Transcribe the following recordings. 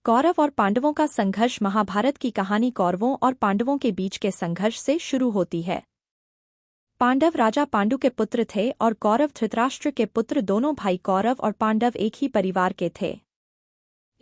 कौरव और पांडवों का संघर्ष। महाभारत की कहानी कौरवों और पांडवों के बीच के संघर्ष से शुरू होती है। पांडव राजा पांडु के पुत्र थे और कौरव धृतराष्ट्र के पुत्र। दोनों भाई कौरव और पांडव एक ही परिवार के थे,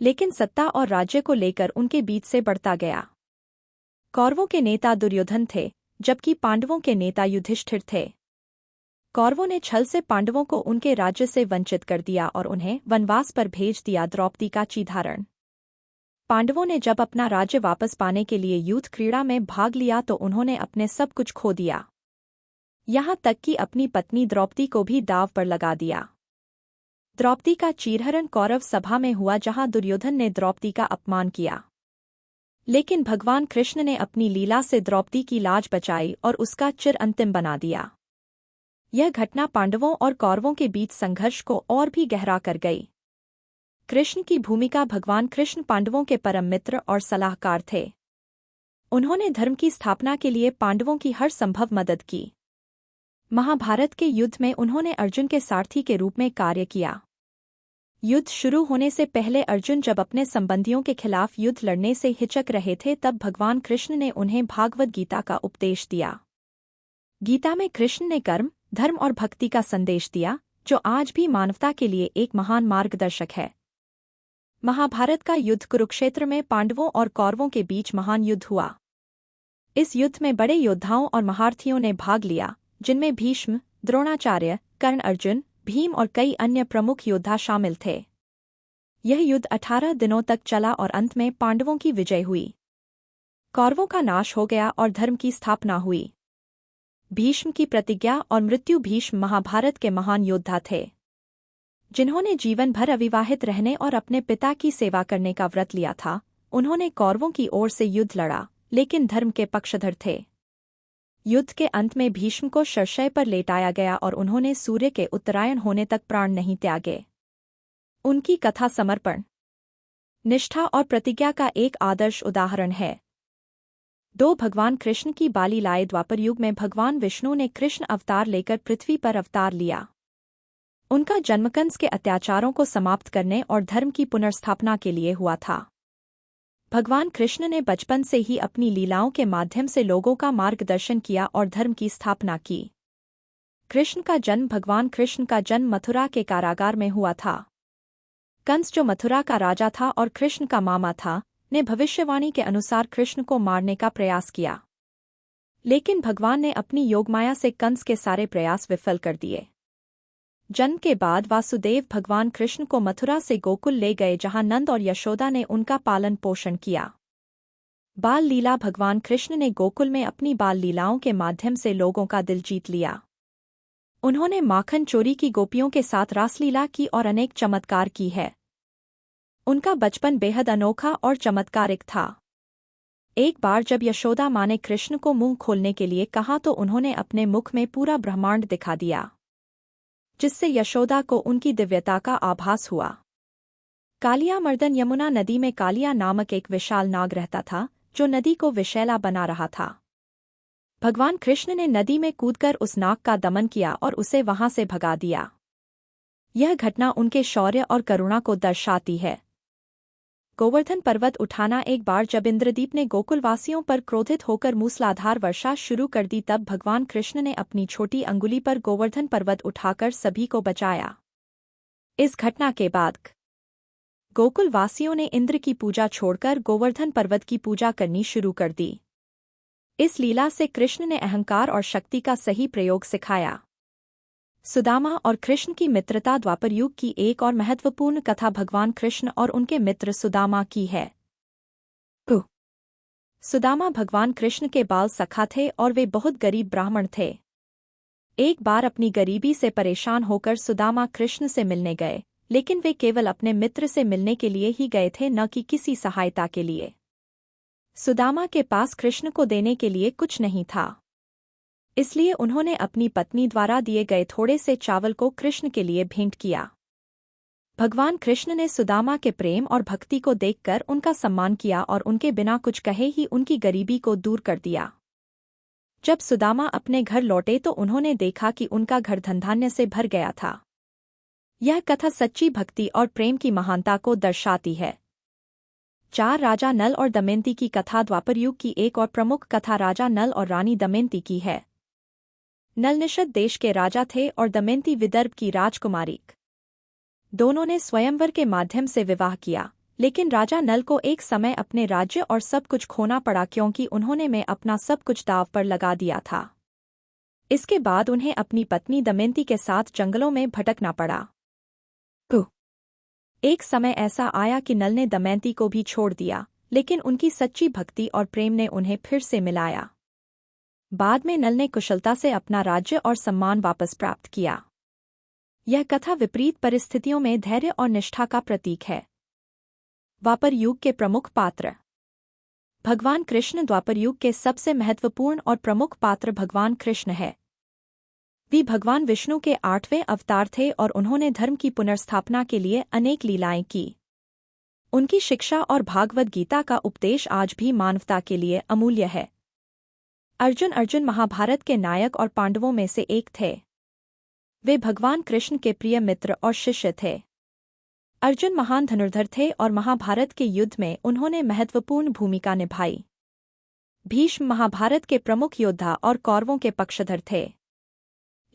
लेकिन सत्ता और राज्य को लेकर उनके बीच से बढ़ता गया। कौरवों के नेता दुर्योधन थे, जबकि पांडवों के नेता युधिष्ठिर थे। कौरवों ने छल से पांडवों को उनके राज्य से वंचित कर दिया और उन्हें वनवास पर भेज दिया। द्रौपदी का चीधारण। पांडवों ने जब अपना राज्य वापस पाने के लिए युद्ध क्रीड़ा में भाग लिया तो उन्होंने अपने सब कुछ खो दिया, यहाँ तक कि अपनी पत्नी द्रौपदी को भी दांव पर लगा दिया। द्रौपदी का चीरहरण कौरव सभा में हुआ, जहां दुर्योधन ने द्रौपदी का अपमान किया, लेकिन भगवान कृष्ण ने अपनी लीला से द्रौपदी की लाज बचाई और उसका चिर अंतिम बना दिया। यह घटना पांडवों और कौरवों के बीच संघर्ष को और भी गहरा कर गई। कृष्ण की भूमिका। भगवान कृष्ण पांडवों के परम मित्र और सलाहकार थे। उन्होंने धर्म की स्थापना के लिए पांडवों की हर संभव मदद की। महाभारत के युद्ध में उन्होंने अर्जुन के सारथी के रूप में कार्य किया। युद्ध शुरू होने से पहले अर्जुन जब अपने संबंधियों के खिलाफ युद्ध लड़ने से हिचक रहे थे, तब भगवान कृष्ण ने उन्हें भागवत गीता का उपदेश दिया। गीता में कृष्ण ने कर्म, धर्म और भक्ति का संदेश दिया, जो आज भी मानवता के लिए एक महान मार्गदर्शक है। महाभारत का युद्ध कुरुक्षेत्र में पांडवों और कौरवों के बीच महान युद्ध हुआ। इस युद्ध में बड़े योद्धाओं और महारथियों ने भाग लिया, जिनमें भीष्म, द्रोणाचार्य, कर्ण, अर्जुन, भीम और कई अन्य प्रमुख योद्धा शामिल थे। यह युद्ध 18 दिनों तक चला और अंत में पांडवों की विजय हुई। कौरवों का नाश हो गया और धर्म की स्थापना हुई। भीष्म की प्रतिज्ञा और मृत्यु। भीष्म महाभारत के महान योद्धा थे, जिन्होंने जीवन भर अविवाहित रहने और अपने पिता की सेवा करने का व्रत लिया था। उन्होंने कौरवों की ओर से युद्ध लड़ा, लेकिन धर्म के पक्षधर थे। युद्ध के अंत में भीष्म को शरशय पर लेटाया गया और उन्होंने सूर्य के उत्तरायण होने तक प्राण नहीं त्यागे। उनकी कथा समर्पण, निष्ठा और प्रतिज्ञा का एक आदर्श उदाहरण है। 2 भगवान कृष्ण की बाली लीलाएं। द्वापर युग में भगवान विष्णु ने कृष्ण अवतार लेकर पृथ्वी पर अवतार लिया। उनका जन्म कंस के अत्याचारों को समाप्त करने और धर्म की पुनर्स्थापना के लिए हुआ था। भगवान कृष्ण ने बचपन से ही अपनी लीलाओं के माध्यम से लोगों का मार्गदर्शन किया और धर्म की स्थापना की। कृष्ण का जन्म। भगवान कृष्ण का जन्म मथुरा के कारागार में हुआ था। कंस, जो मथुरा का राजा था और कृष्ण का मामा था, ने भविष्यवाणी के अनुसार कृष्ण को मारने का प्रयास किया, लेकिन भगवान ने अपनी योगमाया से कंस के सारे प्रयास विफल कर दिए। जन्म के बाद वासुदेव भगवान कृष्ण को मथुरा से गोकुल ले गए, जहां नंद और यशोदा ने उनका पालन पोषण किया। बाल लीला। भगवान कृष्ण ने गोकुल में अपनी बाल लीलाओं के माध्यम से लोगों का दिल जीत लिया। उन्होंने माखन चोरी की, गोपियों के साथ रासलीला की और अनेक चमत्कार की है। उनका बचपन बेहद अनोखा और चमत्कारिक था। एक बार जब यशोदा माँ ने कृष्ण को मुंह खोलने के लिए कहा तो उन्होंने अपने मुख में पूरा ब्रह्मांड दिखा दिया, जिससे यशोदा को उनकी दिव्यता का आभास हुआ। कालिया मर्दन। यमुना नदी में कालिया नामक एक विशाल नाग रहता था, जो नदी को विषैला बना रहा था। भगवान कृष्ण ने नदी में कूदकर उस नाग का दमन किया और उसे वहां से भगा दिया। यह घटना उनके शौर्य और करुणा को दर्शाती है। गोवर्धन पर्वत उठाना। एक बार जब इंद्रदीप ने गोकुलवासियों पर क्रोधित होकर मूसलाधार वर्षा शुरू कर दी, तब भगवान कृष्ण ने अपनी छोटी अंगुली पर गोवर्धन पर्वत उठाकर सभी को बचाया। इस घटना के बाद गोकुलवासियों ने इंद्र की पूजा छोड़कर गोवर्धन पर्वत की पूजा करनी शुरू कर दी। इस लीला से कृष्ण ने अहंकार और शक्ति का सही प्रयोग सिखाया। सुदामा और कृष्ण की मित्रता। द्वापर युग की एक और महत्वपूर्ण कथा भगवान कृष्ण और उनके मित्र सुदामा की है। सुदामा भगवान कृष्ण के बाल सखा थे और वे बहुत गरीब ब्राह्मण थे। एक बार अपनी गरीबी से परेशान होकर सुदामा कृष्ण से मिलने गए, लेकिन वे केवल अपने मित्र से मिलने के लिए ही गए थे, न कि किसी सहायता के लिए। सुदामा के पास कृष्ण को देने के लिए कुछ नहीं था, इसलिए उन्होंने अपनी पत्नी द्वारा दिए गए थोड़े से चावल को कृष्ण के लिए भेंट किया। भगवान कृष्ण ने सुदामा के प्रेम और भक्ति को देखकर उनका सम्मान किया और उनके बिना कुछ कहे ही उनकी गरीबी को दूर कर दिया। जब सुदामा अपने घर लौटे तो उन्होंने देखा कि उनका घर धनधान्य से भर गया था। यह कथा सच्ची भक्ति और प्रेम की महानता को दर्शाती है। 4 राजा नल और दमयंती की कथा। द्वापर युग की एक और प्रमुख कथा राजा नल और रानी दमयंती की है। नल निषद देश के राजा थे और दमयंती विदर्भ की राजकुमारी। दोनों ने स्वयंवर के माध्यम से विवाह किया, लेकिन राजा नल को एक समय अपने राज्य और सब कुछ खोना पड़ा क्योंकि उन्होंने में अपना सब कुछ दांव पर लगा दिया था। इसके बाद उन्हें अपनी पत्नी दमयंती के साथ जंगलों में भटकना पड़ा। एक समय ऐसा आया कि नल ने दमयंती को भी छोड़ दिया, लेकिन उनकी सच्ची भक्ति और प्रेम ने उन्हें फिर से मिलाया। बाद में नल ने कुशलता से अपना राज्य और सम्मान वापस प्राप्त किया। यह कथा विपरीत परिस्थितियों में धैर्य और निष्ठा का प्रतीक है। द्वापर युग के प्रमुख पात्र। भगवान कृष्ण द्वापर युग के सबसे महत्वपूर्ण और प्रमुख पात्र भगवान कृष्ण है। वे भगवान विष्णु के 8वें अवतार थे और उन्होंने धर्म की पुनर्स्थापना के लिए अनेक लीलाएं की। उनकी शिक्षा और भागवत गीता का उपदेश आज भी मानवता के लिए अमूल्य है। अर्जुन महाभारत के नायक और पांडवों में से एक थे। वे भगवान कृष्ण के प्रिय मित्र और शिष्य थे। अर्जुन महान धनुर्धर थे और महाभारत के युद्ध में उन्होंने महत्वपूर्ण भूमिका निभाई। भीष्म महाभारत के प्रमुख योद्धा और कौरवों के पक्षधर थे,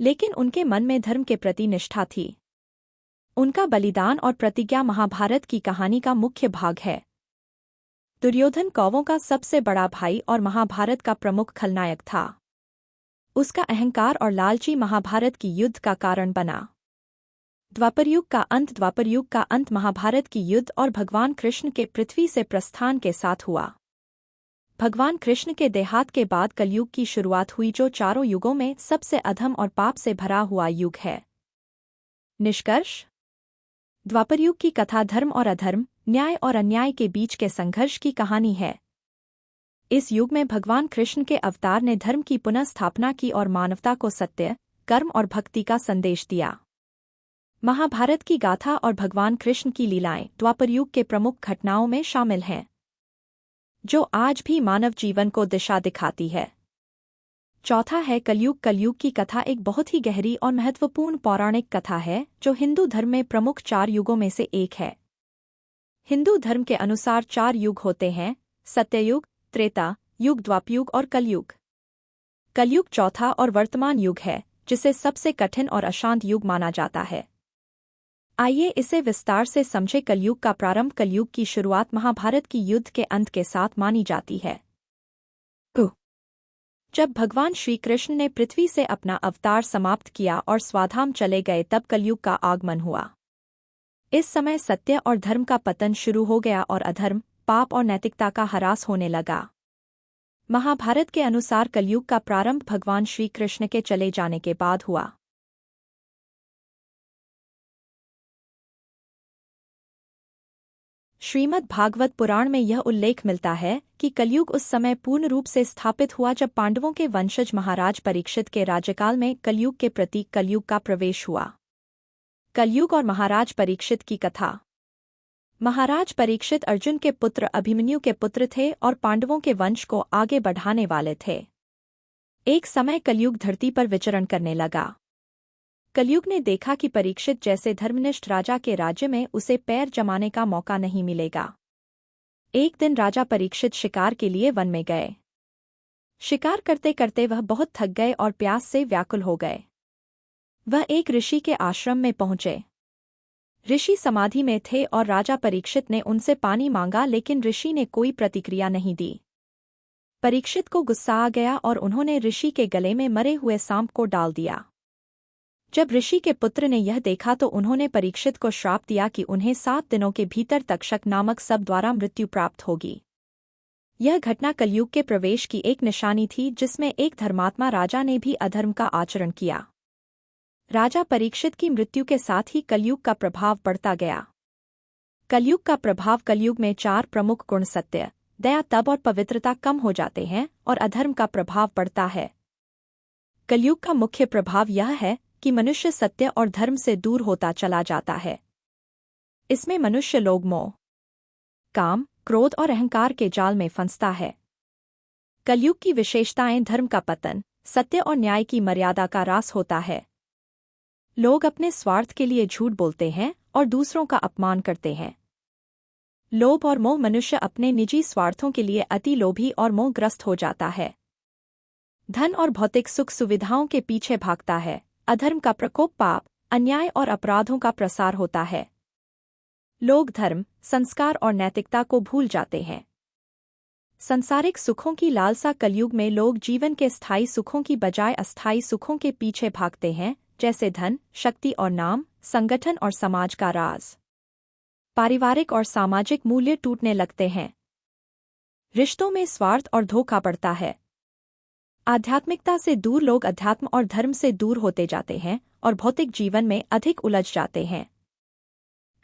लेकिन उनके मन में धर्म के प्रति निष्ठा थी। उनका बलिदान और प्रतिज्ञा महाभारत की कहानी का मुख्य भाग है। दुर्योधन कौरवों का सबसे बड़ा भाई और महाभारत का प्रमुख खलनायक था। उसका अहंकार और लालची महाभारत की युद्ध का कारण बना। द्वापर युग का अंत महाभारत की युद्ध और भगवान कृष्ण के पृथ्वी से प्रस्थान के साथ हुआ। भगवान कृष्ण के देहांत के बाद कलयुग की शुरुआत हुई, जो चारों युगों में सबसे अधम और पाप से भरा हुआ युग है। निष्कर्ष। द्वापर युग की कथा धर्म और अधर्म, न्याय और अन्याय के बीच के संघर्ष की कहानी है। इस युग में भगवान कृष्ण के अवतार ने धर्म की पुनः स्थापना की और मानवता को सत्य, कर्म और भक्ति का संदेश दिया। महाभारत की गाथा और भगवान कृष्ण की लीलाएं द्वापर युग के प्रमुख घटनाओं में शामिल हैं, जो आज भी मानव जीवन को दिशा दिखाती है। चौथा है कलयुग। कलयुग की कथा एक बहुत ही गहरी और महत्वपूर्ण पौराणिक कथा है, जो हिंदू धर्म में प्रमुख 4 युगों में से एक है। हिंदू धर्म के अनुसार 4 युग होते हैं: सत्ययुग, त्रेता युग, द्वापरयुग और कलयुग। कलयुग चौथा और वर्तमान युग है, जिसे सबसे कठिन और अशांत युग माना जाता है। आइए इसे विस्तार से समझें। कलयुग का प्रारंभ। कलयुग की शुरुआत महाभारत की युद्ध के अंत के साथ मानी जाती है। जब भगवान श्री कृष्ण ने पृथ्वी से अपना अवतार समाप्त किया और स्वाधाम चले गए, तब कलयुग का आगमन हुआ। इस समय सत्य और धर्म का पतन शुरू हो गया और अधर्म, पाप और नैतिकता का ह्रास होने लगा। महाभारत के अनुसार कलयुग का प्रारंभ भगवान श्री कृष्ण के चले जाने के बाद हुआ। श्रीमद् भागवत पुराण में यह उल्लेख मिलता है कि कलयुग उस समय पूर्ण रूप से स्थापित हुआ जब पांडवों के वंशज महाराज परीक्षित के राज्यकाल में कलयुग के प्रतीक कलयुग का प्रवेश हुआ। कलयुग और महाराज परीक्षित की कथा। महाराज परीक्षित अर्जुन के पुत्र अभिमन्यु के पुत्र थे और पांडवों के वंश को आगे बढ़ाने वाले थे। एक समय कलयुग धरती पर विचरण करने लगा। कलयुग ने देखा कि परीक्षित जैसे धर्मनिष्ठ राजा के राज्य में उसे पैर जमाने का मौका नहीं मिलेगा। एक दिन राजा परीक्षित शिकार के लिए वन में गए। शिकार करते करते वह बहुत थक गए और प्यास से व्याकुल हो गए। वह एक ऋषि के आश्रम में पहुंचे। ऋषि समाधि में थे और राजा परीक्षित ने उनसे पानी मांगा, लेकिन ऋषि ने कोई प्रतिक्रिया नहीं दी। परीक्षित को गुस्सा आ गया और उन्होंने ऋषि के गले में मरे हुए सांप को डाल दिया। जब ऋषि के पुत्र ने यह देखा तो उन्होंने परीक्षित को श्राप दिया कि उन्हें 7 दिनों के भीतर तक्षक नामक सब द्वारा मृत्यु प्राप्त होगी। यह घटना कलयुग के प्रवेश की एक निशानी थी, जिसमें एक धर्मात्मा राजा ने भी अधर्म का आचरण किया। राजा परीक्षित की मृत्यु के साथ ही कलयुग का प्रभाव बढ़ता गया। कलयुग का प्रभाव। कलयुग में 4 प्रमुख गुण सत्य, दया, तप और पवित्रता कम हो जाते हैं और अधर्म का प्रभाव बढ़ता है। कलयुग का मुख्य प्रभाव यह है कि मनुष्य सत्य और धर्म से दूर होता चला जाता है। इसमें मनुष्य लोभ, मोह, काम, क्रोध और अहंकार के जाल में फंसता है। कलयुग की विशेषताएं: धर्म का पतन, सत्य और न्याय की मर्यादा का ह्रास होता है। लोग अपने स्वार्थ के लिए झूठ बोलते हैं और दूसरों का अपमान करते हैं। लोभ और मोह मनुष्य अपने निजी स्वार्थों के लिए अति लोभी और मोहग्रस्त हो जाता है। धन और भौतिक सुख सुविधाओं के पीछे भागता है। अधर्म का प्रकोप पाप, अन्याय और अपराधों का प्रसार होता है। लोग धर्म, संस्कार और नैतिकता को भूल जाते हैं। सांसारिक सुखों की लालसा कलयुग में लोग जीवन के स्थायी सुखों की बजाय अस्थायी सुखों के पीछे भागते हैं, जैसे धन, शक्ति और नाम, संगठन और समाज का राज। पारिवारिक और सामाजिक मूल्य टूटने लगते हैं। रिश्तों में स्वार्थ और धोखा बढ़ता है। आध्यात्मिकता से दूर लोग अध्यात्म और धर्म से दूर होते जाते हैं और भौतिक जीवन में अधिक उलझ जाते हैं।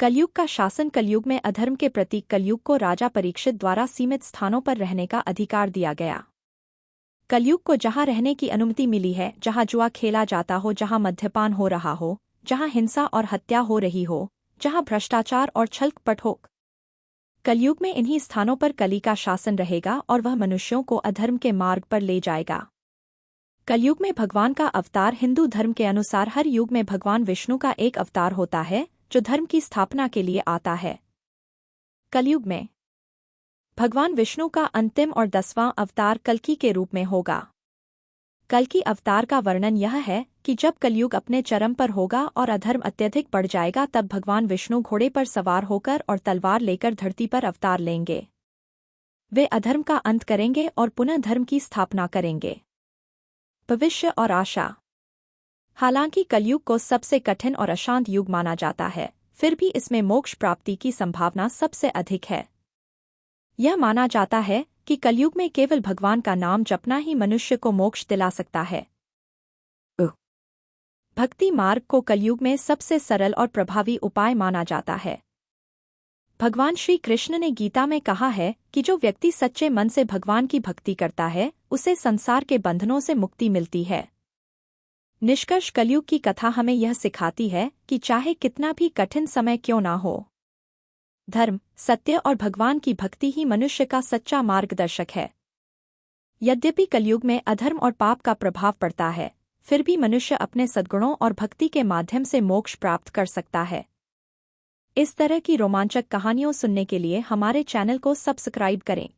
कलयुग का शासन। कलयुग में अधर्म के प्रतीक कलयुग को राजा परीक्षित द्वारा सीमित स्थानों पर रहने का अधिकार दिया गया। कलयुग को जहां रहने की अनुमति मिली है, जहां जुआ खेला जाता हो, जहां मद्यपान हो रहा हो, जहां हिंसा और हत्या हो रही हो, जहां भ्रष्टाचार और छल-कपट हो, कलयुग में इन्हीं स्थानों पर कली का शासन रहेगा और वह मनुष्यों को अधर्म के मार्ग पर ले जाएगा। कलयुग में भगवान का अवतार। हिंदू धर्म के अनुसार हर युग में भगवान विष्णु का एक अवतार होता है जो धर्म की स्थापना के लिए आता है। कलयुग में भगवान विष्णु का अंतिम और 10वां अवतार कल्कि के रूप में होगा। कल्कि अवतार का वर्णन यह है कि जब कलयुग अपने चरम पर होगा और अधर्म अत्यधिक बढ़ जाएगा, तब भगवान विष्णु घोड़े पर सवार होकर और तलवार लेकर धरती पर अवतार लेंगे। वे अधर्म का अंत करेंगे और पुनः धर्म की स्थापना करेंगे। भविष्य और आशा। हालांकि कलयुग को सबसे कठिन और अशांत युग माना जाता है, फिर भी इसमें मोक्ष प्राप्ति की संभावना सबसे अधिक है। यह माना जाता है कि कलयुग में केवल भगवान का नाम जपना ही मनुष्य को मोक्ष दिला सकता है। भक्ति मार्ग को कलयुग में सबसे सरल और प्रभावी उपाय माना जाता है। भगवान श्री कृष्ण ने गीता में कहा है कि जो व्यक्ति सच्चे मन से भगवान की भक्ति करता है, उसे संसार के बंधनों से मुक्ति मिलती है। निष्कर्ष, कलयुग की कथा हमें यह सिखाती है कि चाहे कितना भी कठिन समय क्यों ना हो, धर्म, सत्य और भगवान की भक्ति ही मनुष्य का सच्चा मार्गदर्शक है। यद्यपि कलयुग में अधर्म और पाप का प्रभाव पड़ता है, फिर भी मनुष्य अपने सद्गुणों और भक्ति के माध्यम से मोक्ष प्राप्त कर सकता है। इस तरह की रोमांचक कहानियों सुनने के लिए हमारे चैनल को सब्सक्राइब करें।